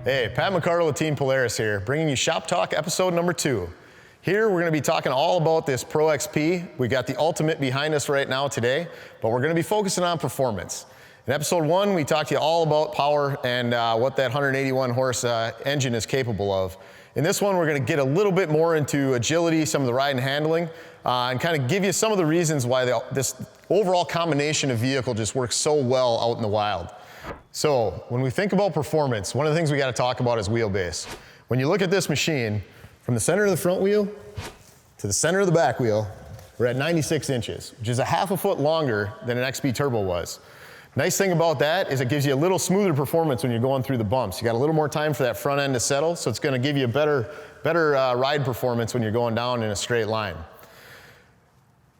Hey, Pat McCardle with Team Polaris here, bringing you Shop Talk episode number 2. Here we're going to be talking all about this Pro XP. We got the Ultimate behind us right now today, but we're going to be focusing on performance. In episode 1, we talked to you all about power and what that 181 horse engine is capable of. In this one, we're going to get a little bit more into agility, some of the ride and handling, and kind of give you some of the reasons why this overall combination of vehicle just works so well out in the wild. So when we think about performance, one of the things we got to talk about is wheelbase. When you look at this machine, from the center of the front wheel to the center of the back wheel, we're at 96 inches, which is a half a foot longer than an XP Turbo was. Nice thing about that is it gives you a little smoother performance when you're going through the bumps. You got a little more time for that front end to settle, so it's going to give you a better ride performance when you're going down in a straight line.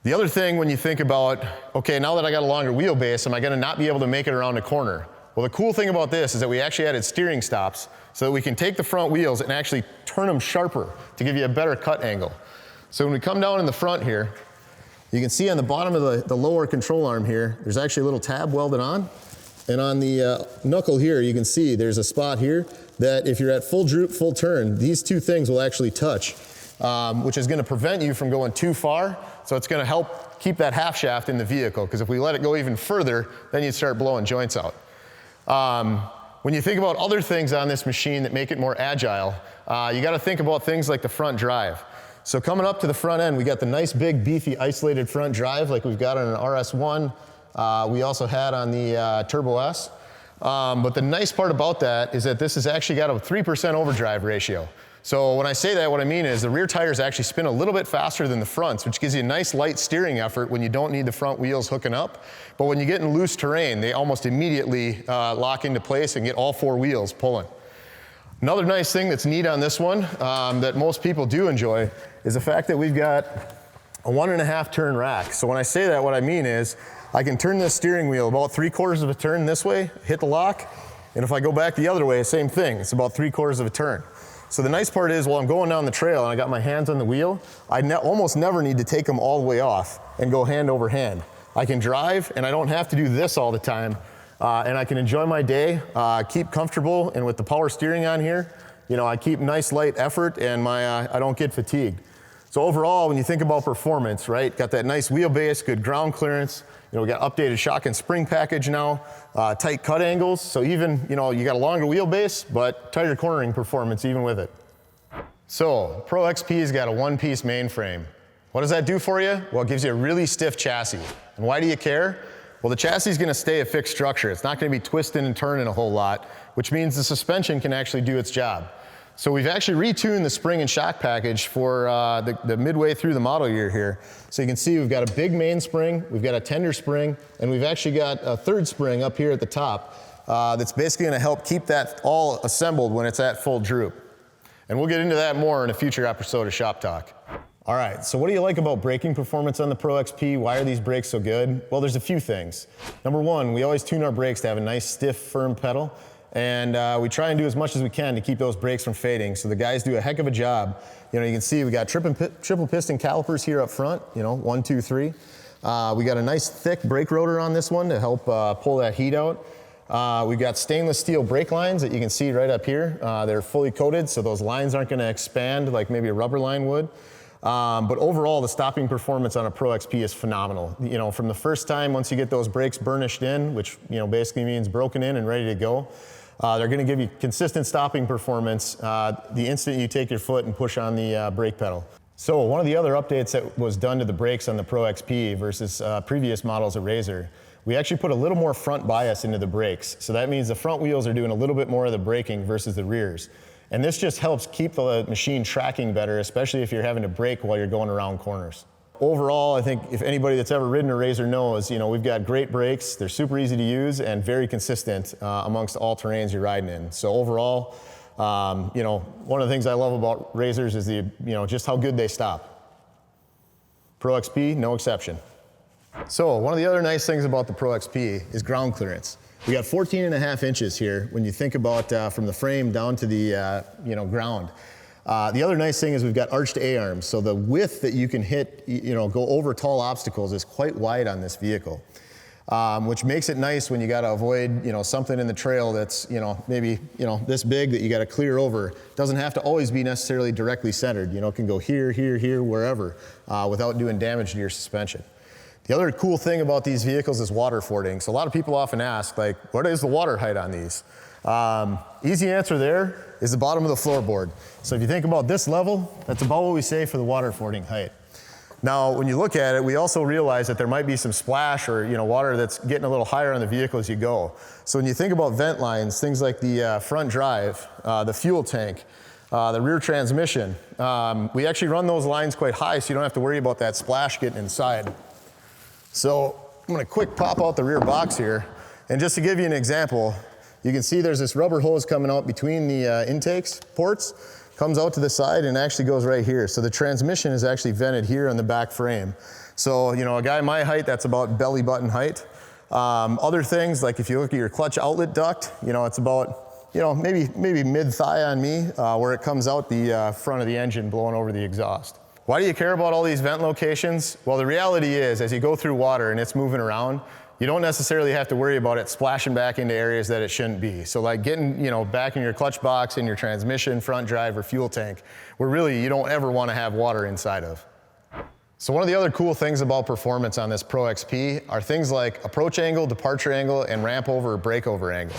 The other thing when you think about, okay, now that I got a longer wheelbase, am I going to not be able to make it around the corner? Well, the cool thing about this is that we actually added steering stops so that we can take the front wheels and actually turn them sharper to give you a better cut angle. So when we come down in the front here, you can see on the bottom of the lower control arm here, there's actually a little tab welded on. And on the knuckle here, you can see there's a spot here that if you're at full droop, full turn, these two things will actually touch, which is going to prevent you from going too far. So it's going to help keep that half shaft in the vehicle, because if we let it go even further, then you'd start blowing joints out. When you think about other things on this machine that make it more agile, you got to think about things like the front drive. So coming up to the front end, we got the nice big beefy isolated front drive like we've got on an RS1. We also had on the Turbo S. But the nice part about that is that this has actually got a 3% overdrive ratio. So when I say that, what I mean is the rear tires actually spin a little bit faster than the fronts, which gives you a nice light steering effort when you don't need the front wheels hooking up. But when you get in loose terrain, they almost immediately lock into place and get all 4 wheels pulling. Another nice thing that's neat on this one that most people do enjoy is the fact that we've got a 1.5 turn rack. So when I say that, what I mean is I can turn this steering wheel about 3/4 of a turn this way, hit the lock, and if I go back the other way, same thing. It's about 3/4 of a turn. So the nice part is while I'm going down the trail and I got my hands on the wheel, I almost never need to take them all the way off and go hand over hand. I can drive and I don't have to do this all the time, and I can enjoy my day, keep comfortable, and with the power steering on here, you know, I keep nice light effort and I don't get fatigued. So overall, when you think about performance, right, got that nice wheelbase, good ground clearance, you know, we got updated shock and spring package now, tight cut angles, so even, you know, you got a longer wheelbase, but tighter cornering performance even with it. So, Pro XP's got a one-piece mainframe. What does that do for you? Well, it gives you a really stiff chassis. And why do you care? Well, the chassis is going to stay a fixed structure. It's not going to be twisting and turning a whole lot, which means the suspension can actually do its job. So we've actually retuned the spring and shock package for the midway through the model year here. So you can see we've got a big mainspring, we've got a tender spring, and we've actually got a third spring up here at the top that's basically going to help keep that all assembled when it's at full droop. And we'll get into that more in a future episode of Shop Talk. All right, so what do you like about braking performance on the Pro XP? Why are these brakes so good? Well, there's a few things. Number one, we always tune our brakes to have a nice, stiff, firm pedal. And we try and do as much as we can to keep those brakes from fading. So the guys do a heck of a job. You know, you can see we got triple piston calipers here up front, you know, 1, 2, 3. We got a nice thick brake rotor on this one to help pull that heat out. We've got stainless steel brake lines that you can see right up here. They're fully coated, so those lines aren't going to expand like maybe a rubber line would. But overall, the stopping performance on a Pro XP is phenomenal. You know, from the first time, once you get those brakes burnished in, which, you know, basically means broken in and ready to go, they're going to give you consistent stopping performance the instant you take your foot and push on the brake pedal. So one of the other updates that was done to the brakes on the Pro XP versus previous models of Razor, we actually put a little more front bias into the brakes. So that means the front wheels are doing a little bit more of the braking versus the rears. And this just helps keep the machine tracking better, especially if you're having to brake while you're going around corners. Overall, I think if anybody that's ever ridden a Razor knows, you know, we've got great brakes, they're super easy to use and very consistent amongst all terrains you're riding in. So overall, you know, one of the things I love about Razors is just how good they stop. Pro XP, no exception. So one of the other nice things about the Pro XP is ground clearance. We got 14.5 inches here when you think about from the frame down to the ground. The other nice thing is we've got arched A-arms, so the width that you can hit, go over tall obstacles is quite wide on this vehicle. which makes it nice when you got to avoid, something in the trail that's, maybe, this big that you got to clear over. Doesn't have to always be necessarily directly centered. It can go here, here, here, wherever, without doing damage to your suspension. The other cool thing about these vehicles is water fording. So a lot of people often ask, like, what is the water height on these? Easy answer there is the bottom of the floorboard. So if you think about this level, that's about what we say for the water fording height. Now, when you look at it, we also realize that there might be some splash or water that's getting a little higher on the vehicle as you go. So when you think about vent lines, things like the front drive, the fuel tank, the rear transmission, we actually run those lines quite high so you don't have to worry about that splash getting inside. So I'm gonna quick pop out the rear box here, and just to give you an example, you can see there's this rubber hose coming out between the intakes ports, comes out to the side and actually goes right here. So the transmission is actually vented here on the back frame. So, a guy my height, that's about belly button height. Other things, like if you look at your clutch outlet duct, it's about, maybe mid-thigh on me, where it comes out the front of the engine blowing over the exhaust. Why do you care about all these vent locations? Well, the reality is, as you go through water and it's moving around, you don't necessarily have to worry about it splashing back into areas that it shouldn't be. So like getting, back in your clutch box, in your transmission, front drive, or fuel tank, where really you don't ever want to have water inside of. So one of the other cool things about performance on this Pro XP are things like approach angle, departure angle, and ramp over or breakover angle.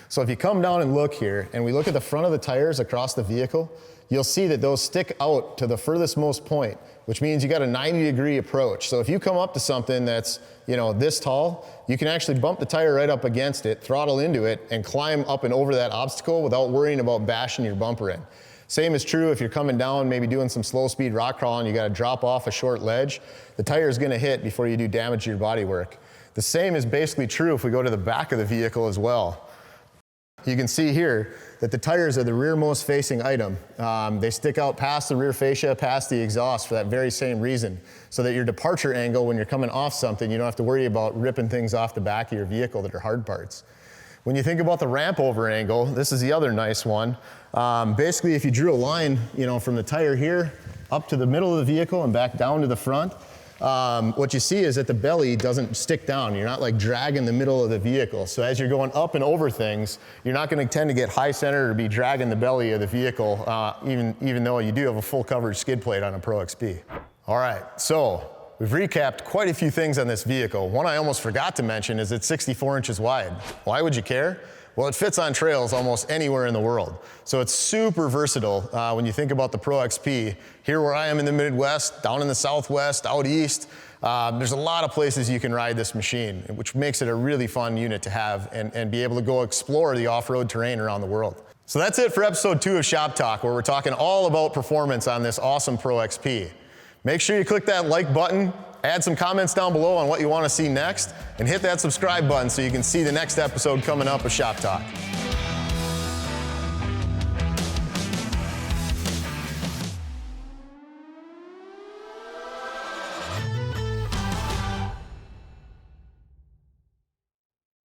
So if you come down and look here, and we look at the front of the tires across the vehicle, you'll see that those stick out to the furthest most point, which means you got a 90-degree approach. So if you come up to something that's, this tall, you can actually bump the tire right up against it, throttle into it, and climb up and over that obstacle without worrying about bashing your bumper in. Same is true if you're coming down, maybe doing some slow speed rock crawling, you got to drop off a short ledge, the tire is going to hit before you do damage to your bodywork. The same is basically true if we go to the back of the vehicle as well. You can see here that the tires are the rearmost facing item. They stick out past the rear fascia, past the exhaust for that very same reason, so that your departure angle when you're coming off something, you don't have to worry about ripping things off the back of your vehicle that are hard parts. When you think about the ramp over angle, this is the other nice one. Basically, if you drew a line, from the tire here up to the middle of the vehicle and back down to the front, what you see is that the belly doesn't stick down. You're not like dragging the middle of the vehicle. So as you're going up and over things, you're not going to tend to get high center or be dragging the belly of the vehicle, even though you do have a full coverage skid plate on a Pro XP. All right, so we've recapped quite a few things on this vehicle. One I almost forgot to mention is it's 64 inches wide. Why would you care? Well, it fits on trails almost anywhere in the world. So it's super versatile when you think about the Pro XP. Here where I am in the Midwest, down in the Southwest, out east, there's a lot of places you can ride this machine, which makes it a really fun unit to have and be able to go explore the off-road terrain around the world. So that's it for episode 2 of Shop Talk, where we're talking all about performance on this awesome Pro XP. Make sure you click that like button, add some comments down below on what you want to see next, and hit that subscribe button so you can see the next episode coming up of Shop Talk.